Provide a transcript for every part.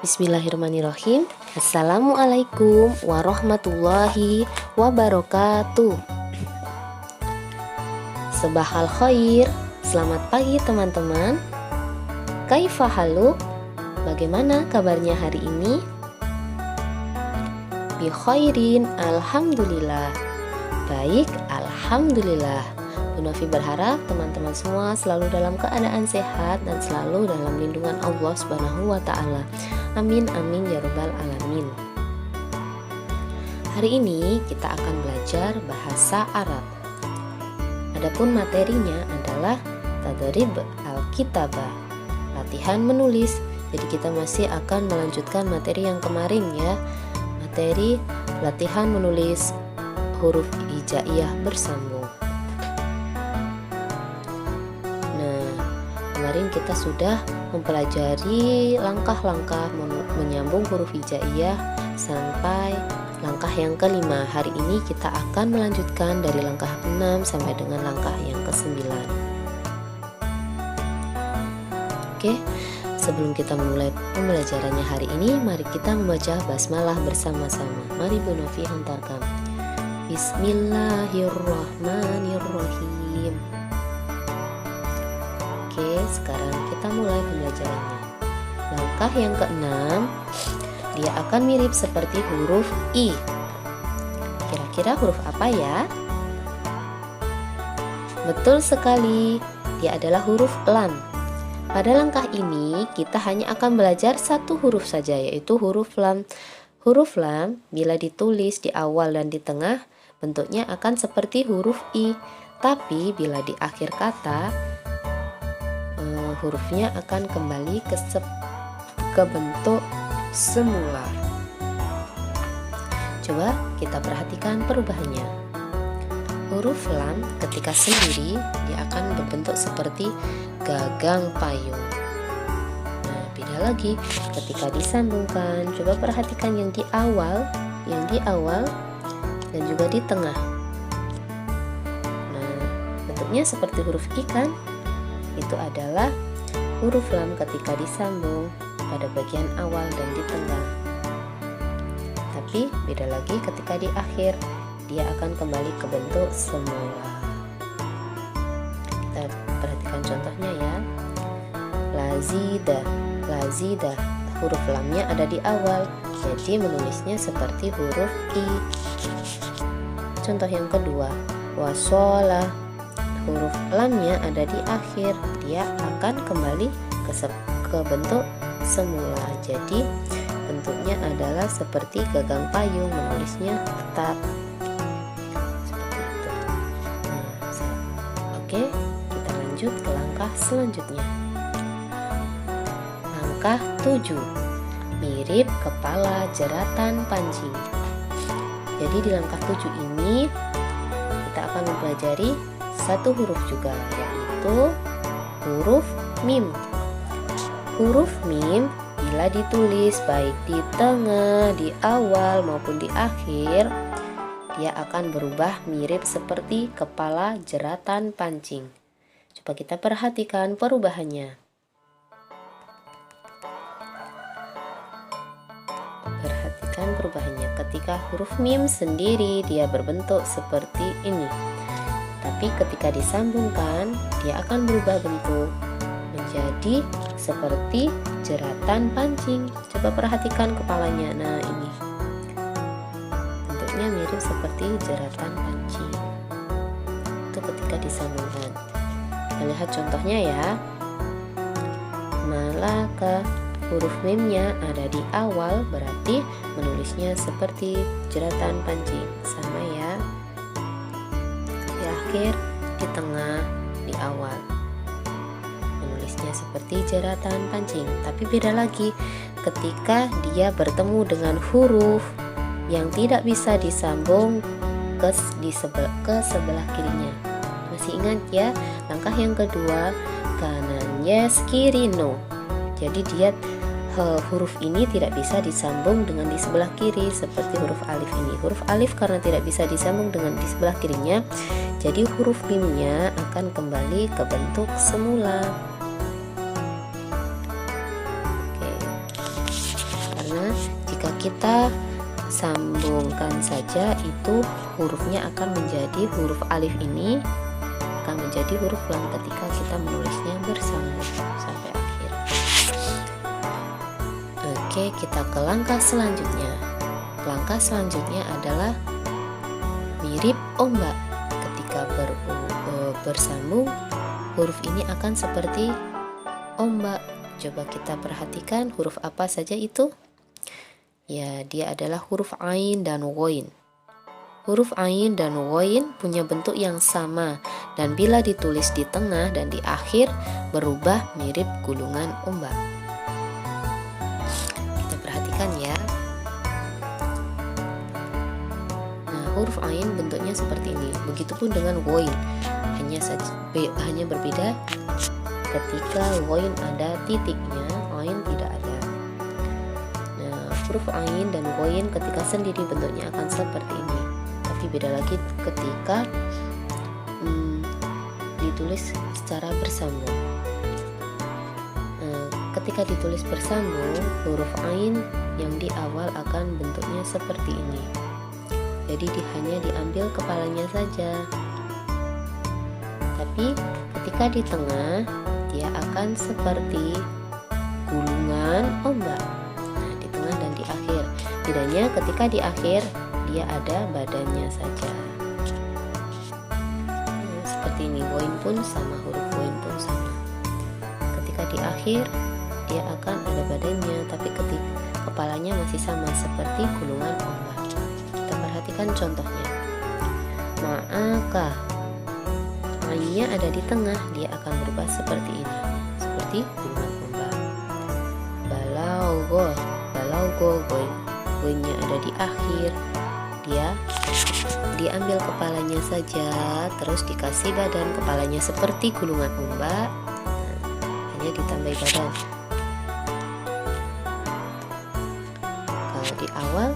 Bismillahirrahmanirrahim. Assalamualaikum warahmatullahi wabarakatuh. Sabahal khair. Selamat pagi teman-teman. Kaifa haluk? Bagaimana kabarnya hari ini? Bi khairin, alhamdulillah. Baik, alhamdulillah. Bu Novi berharap teman-teman semua selalu dalam keadaan sehat dan selalu dalam lindungan Allah Subhanahu wa Ta'ala. Amin amin ya rabbal alamin. Hari ini kita akan belajar bahasa Arab. Adapun materinya adalah tadrib al-kitabah, latihan menulis. Jadi kita masih akan melanjutkan materi yang kemarin ya. Materi latihan menulis huruf hijaiyah bersambung. Kemarin kita sudah mempelajari langkah-langkah menyambung huruf hijaiyah sampai langkah yang kelima. Hari ini kita akan melanjutkan dari langkah 6 sampai dengan langkah yang ke-9. Oke, sebelum kita memulai pembelajarannya hari ini, mari kita membaca basmalah bersama-sama. Mari Bu Novi hantarkan. Bismillahirrahmanirrahim. Oke, sekarang kita mulai pembelajarannya. Langkah yang ke-6, dia akan mirip seperti huruf I. Kira-kira huruf apa ya? Betul sekali, dia adalah huruf lam. Pada langkah ini, kita hanya akan belajar satu huruf saja, yaitu huruf lam. Huruf lam, bila ditulis di awal dan di tengah, bentuknya akan seperti huruf I. Tapi, bila di akhir kata, hurufnya akan kembali ke bentuk semula. Coba kita perhatikan perubahannya. Huruf lam ketika sendiri dia akan berbentuk seperti gagang payung. Nah, beda lagi ketika disambungkan. Coba perhatikan yang di awal dan juga di tengah. Nah, bentuknya seperti huruf I kan? Itu adalah huruf lam ketika disambung pada bagian awal dan di tengah. Tapi beda lagi ketika di akhir, dia akan kembali ke bentuk semula. Kita perhatikan contohnya ya. Lazidah, huruf lamnya ada di awal, jadi menulisnya seperti huruf I. Contoh yang kedua, wasolah, huruf lamnya ada di akhir, dia akan kembali ke bentuk semula. Jadi bentuknya adalah seperti gagang payung, menulisnya tetap seperti itu. Oke, kita lanjut ke langkah selanjutnya. Langkah 7, mirip kepala jeratan pancing. Jadi di langkah 7 ini kita akan mempelajari satu huruf juga, yaitu huruf mim. Huruf mim bila ditulis baik di tengah, di awal maupun di akhir, dia akan berubah mirip seperti kepala jeratan pancing. Coba kita perhatikan perubahannya. Perhatikan perubahannya. Ketika huruf mim sendiri dia berbentuk seperti ini. Tapi ketika disambungkan, dia akan berubah bentuk menjadi seperti jeratan pancing. Coba perhatikan kepalanya. Nah, ini bentuknya mirip seperti jeratan pancing. Itu ketika disambungkan. Kita lihat contohnya ya. Malaka, huruf mimnya ada di awal, berarti menulisnya seperti jeratan pancing. Sama ya. Di tengah, di awal, menulisnya seperti jeratan pancing. Tapi beda lagi ketika dia bertemu dengan huruf yang tidak bisa disambung ke sebelah kirinya. Masih ingat ya, langkah yang kedua, kanan yes, kiri no. Jadi dia huruf ini tidak bisa disambung dengan di sebelah kiri seperti huruf alif ini. Huruf alif karena tidak bisa disambung dengan di sebelah kirinya, jadi huruf mimnya akan kembali ke bentuk semula. Oke. karena jika kita sambungkan saja itu hurufnya akan menjadi huruf alif ini akan menjadi huruf lam ketika kita menulisnya bersambung sampai akhir. Oke, kita ke langkah selanjutnya. Langkah selanjutnya adalah mirip ombak. Ketika bersambung, huruf ini akan seperti ombak. Coba kita perhatikan huruf apa saja itu? Ya, dia adalah huruf ain dan ghain. Huruf ain dan ghain punya bentuk yang sama dan bila ditulis di tengah dan di akhir berubah mirip gulungan ombak. Kita perhatikan ya. Nah, huruf ain bentuknya seperti ini. Begitupun dengan ghain. Hanya berbeda ketika ghain ada titiknya, ain tidak ada. Nah, huruf ain dan ghain ketika sendiri bentuknya akan seperti ini. Tapi beda lagi ketika ditulis secara bersambung. Ketika ditulis bersambung, huruf ain yang di awal akan bentuknya seperti ini. Jadi hanya diambil kepalanya saja. Tapi ketika di tengah, dia akan seperti gulungan ombak. Nah, di tengah dan di akhir. Bedanya ketika di akhir dia ada badannya saja. Seperti ini, ghain pun sama, huruf ghain pun sama. Ketika di akhir dia akan ada badannya, tapi ketika kepalanya masih sama seperti gulungan ombak. Kita perhatikan contohnya. Ma'aka, ainnya ada di tengah, dia akan berubah seperti ini, seperti gulungan ombak. Balaugo, ghainnya ada di akhir, dia diambil kepalanya saja, terus dikasih badan, kepalanya seperti gulungan ombak, hanya ditambahi badan. Kalau di awal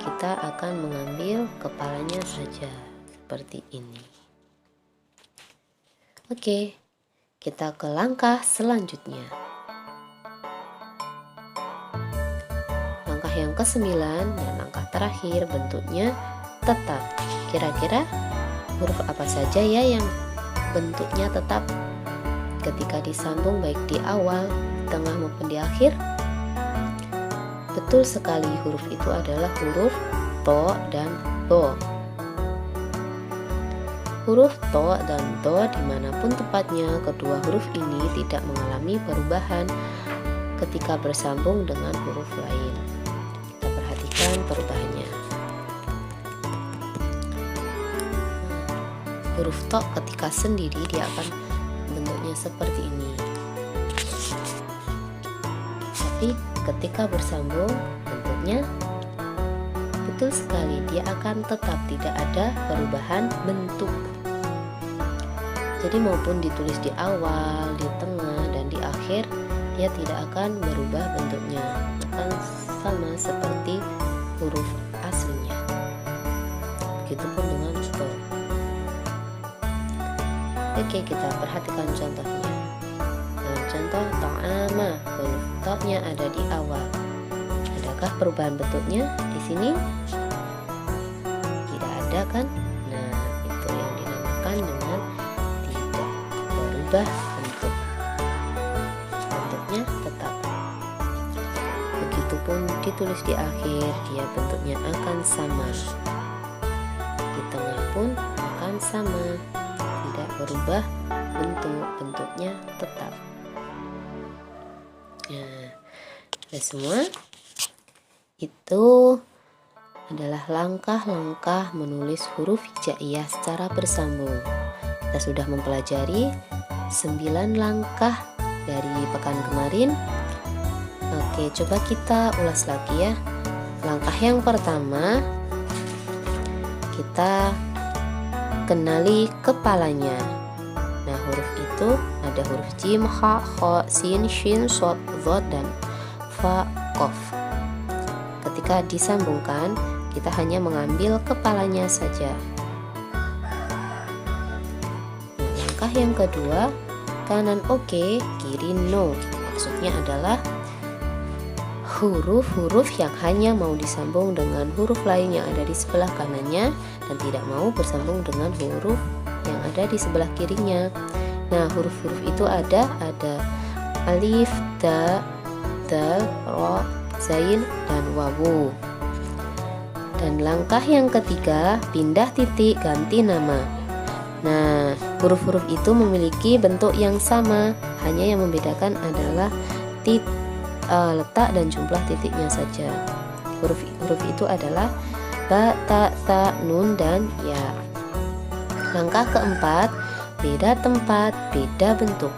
kita akan mengambil kepalanya saja seperti ini. Oke, kita ke langkah selanjutnya. Langkah yang ke-9 dan langkah terakhir bentuknya tetap. Kira-kira huruf apa saja ya yang bentuknya tetap ketika disambung baik di awal, di tengah maupun di akhir? Betul sekali, huruf itu adalah huruf to dan do. Huruf to dan do dimanapun tepatnya, kedua huruf ini tidak mengalami perubahan ketika bersambung dengan huruf lain. Kita perhatikan perubahannya. Huruf to ketika sendiri dia akan bentuknya seperti ini. Tapi ketika bersambung bentuknya betul sekali, dia akan tetap tidak ada perubahan bentuk. Jadi maupun ditulis di awal, di tengah, dan di akhir, dia tidak akan berubah bentuknya, akan sama seperti huruf aslinya. Begitupun dengan to. Oke, kita perhatikan contohnya. Nah, contoh ta'ama, huruf to-nya ada di awal. Adakah perubahan bentuknya di sini? Tidak ada kan? Nah, itu yang dinamakan dengan tidak berubah bentuk. Bentuknya tetap. Begitupun ditulis di akhir, dia bentuknya akan sama. Di tengah pun akan sama. Tidak berubah bentuk, bentuknya tetap. Nah, sudah semua. Itu adalah langkah-langkah menulis huruf hijaiyah secara bersambung. Kita sudah mempelajari 9 langkah dari pekan kemarin. Oke, coba kita ulas lagi ya. Langkah yang pertama, kita kenali kepalanya. Nah, huruf itu ada huruf jim, ha, kha, sin, shin, shod, dhad, dan fa, qaf. Ketika disambungkan, kita hanya mengambil kepalanya saja. Nah, langkah yang kedua, kanan oke, kiri no. Maksudnya adalah huruf-huruf yang hanya mau disambung dengan huruf lain yang ada di sebelah kanannya dan tidak mau bersambung dengan huruf yang ada di sebelah kirinya. Nah, huruf-huruf itu ada alif, ta, dal, ro, zain, dan wawu. Dan langkah yang ketiga, pindah titik ganti nama. Nah, huruf-huruf itu memiliki bentuk yang sama, hanya yang membedakan adalah letak dan jumlah titiknya saja. Huruf itu adalah ba, ta, sa, nun, dan ya. Langkah keempat, beda tempat, beda bentuk.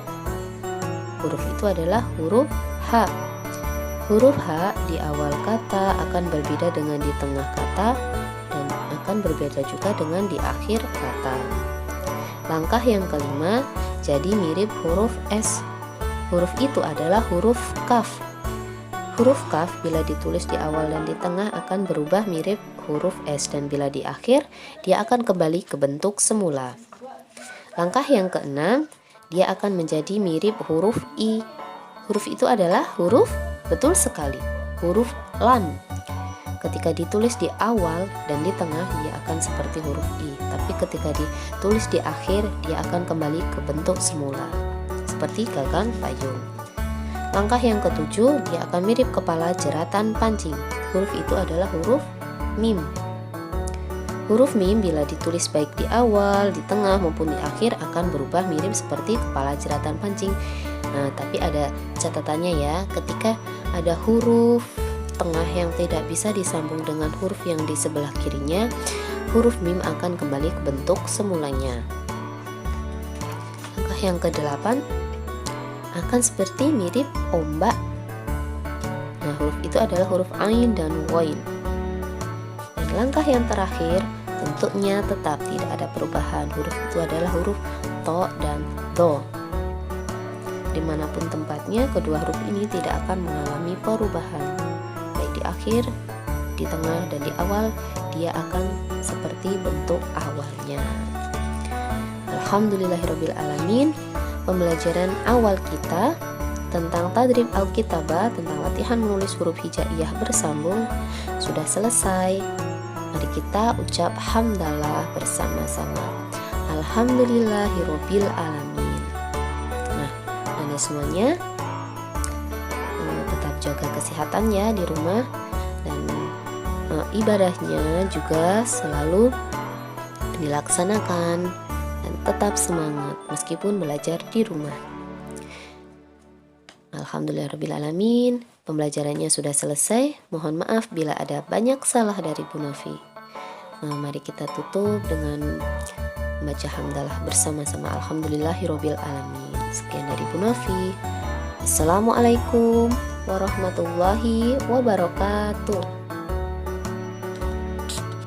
Huruf itu adalah huruf H. Huruf H di awal kata akan berbeda dengan di tengah kata dan akan berbeda juga dengan di akhir kata. Langkah yang kelima, jadi mirip huruf S. Huruf itu adalah huruf kaf. Huruf kaf bila ditulis di awal dan di tengah akan berubah mirip huruf S, dan bila di akhir dia akan kembali ke bentuk semula. Langkah yang keenam, dia akan menjadi mirip huruf I. Huruf itu adalah huruf, betul sekali, huruf lam. Ketika ditulis di awal dan di tengah dia akan seperti huruf I, tapi ketika ditulis di akhir dia akan kembali ke bentuk semula, seperti gagang payung. Langkah yang ketujuh, dia akan mirip kepala jeratan pancing. Huruf itu adalah huruf mim. Huruf mim bila ditulis baik di awal, di tengah maupun di akhir akan berubah mirip seperti kepala jeratan pancing. Nah, tapi ada catatannya ya, ketika ada huruf tengah yang tidak bisa disambung dengan huruf yang di sebelah kirinya, huruf mim akan kembali ke bentuk semulanya. Langkah yang ke-8 akan seperti mirip ombak. Nah, huruf itu adalah huruf ain dan wain. Dan langkah yang terakhir, bentuknya tetap tidak ada perubahan. Huruf itu adalah huruf to dan do. Dimanapun tempatnya, kedua huruf ini tidak akan mengalami perubahan. Baik di akhir, di tengah, dan di awal, dia akan seperti bentuk awalnya. Alhamdulillahirabbil alamin. Pembelajaran awal kita tentang tadrib al-kitabah, tentang latihan menulis huruf hijaiyah bersambung sudah selesai. Mari kita ucap hamdalah bersama-sama. Alhamdulillahirabbil alamin. Nah, Anda semuanya tetap jaga kesehatan ya di rumah, dan ibadahnya juga selalu dilaksanakan dan tetap semangat meskipun belajar di rumah. Alhamdulillahirrabbilalamin. Pembelajarannya sudah selesai. Mohon maaf bila ada banyak salah dari Bu Novi. Mari kita tutup dengan membaca hamdalah bersama-sama. Alhamdulillahirrabbilalamin. Sekian dari Bu Novi. Assalamualaikum warahmatullahi wabarakatuh.